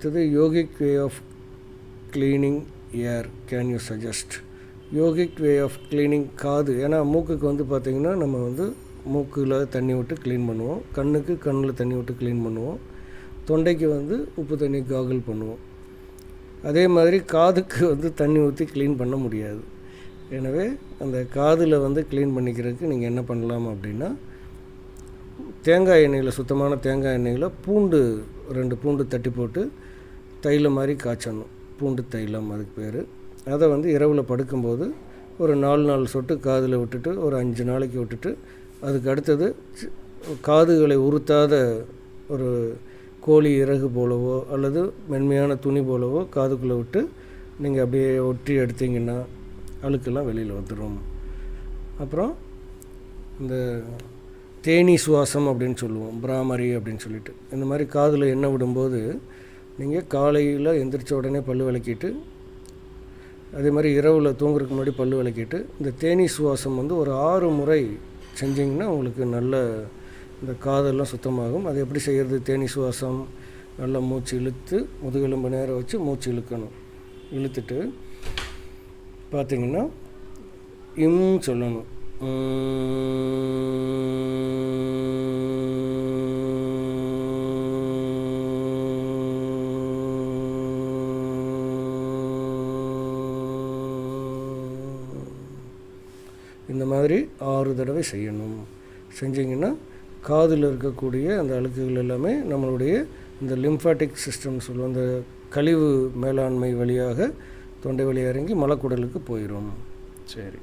அடுத்தது yogic way of cleaning air can you suggest? Yogic way of cleaning காது, ஏன்னா மூக்குக்கு வந்து பார்த்திங்கன்னா நம்ம வந்து மூக்கில் தண்ணி விட்டு க்ளீன் பண்ணுவோம், கண்ணுக்கு கண்ணில் தண்ணி விட்டு க்ளீன் பண்ணுவோம், தொண்டைக்கு வந்து உப்பு தண்ணி காகல் பண்ணுவோம். அதே மாதிரி காதுக்கு வந்து தண்ணி ஊற்றி க்ளீன் பண்ண முடியாது. எனவே அந்த காதில் வந்து க்ளீன் பண்ணிக்கிறதுக்கு நீங்கள் என்ன பண்ணலாம் அப்படின்னா, தேங்காய் எண்ணெயில், சுத்தமான தேங்காய் எண்ணெயில் 2 பூண்டு தட்டி போட்டு தைலம் மாதிரி காய்ச்சணும். பூண்டு தைலம் அதுக்கு பேர். அதை வந்து இரவில் படுக்கும்போது ஒரு 4 சொட்டு காதில் விட்டுட்டு ஒரு 5 நாளைக்கு விட்டுட்டு, அதுக்கு அடுத்தது காதுகளை உறுத்தாத ஒரு கோழி இறகு போலவோ அல்லது மென்மையான துணி போலவோ காதுக்குள்ளே விட்டு நீங்கள் அப்படியே ஒட்டி எடுத்திங்கன்னா அழுக்கெல்லாம் வெளியில் வந்துடும். அப்புறம் இந்த தேனீ சுவாசம் அப்படின்னு சொல்லுவோம், பிராமரி அப்படின்னு சொல்லிட்டு, இந்த மாதிரி காதில் எண்ணெய் விடும்போது நீங்கள் காலையில் எந்திரிச்ச உடனே பல் விளக்கிட்டு, அதே மாதிரி இரவில் தூங்குறதுக்கு முன்னாடி பல் விளக்கிட்டு, இந்த தேனீ சுவாசம் வந்து ஒரு 6 முறை செஞ்சிங்கன்னா உங்களுக்கு நல்ல இந்த காதெல்லாம் சுத்தமாகும். அது எப்படி செய்கிறது? தேனீ சுவாசம் நல்லா மூச்சு இழுத்து முதுகெலும்பு நேரம் வச்சு மூச்சு இழுக்கணும். இழுத்துட்டு பார்த்திங்கன்னா சொல்லணும். இந்த மாதிரி 6 தடவை செய்யணும். செஞ்சிங்கன்னா காதில் இருக்கக்கூடிய அந்த அழுக்குகள் எல்லாமே நம்மளுடைய இந்த லிம்ஃபாட்டிக் சிஸ்டம் சொல்லுவோம், அந்த கழிவு மேலாண்மை வழியாக தொண்டை வழியாக இறங்கி மலக்குடலுக்கு போயிடும். சரி.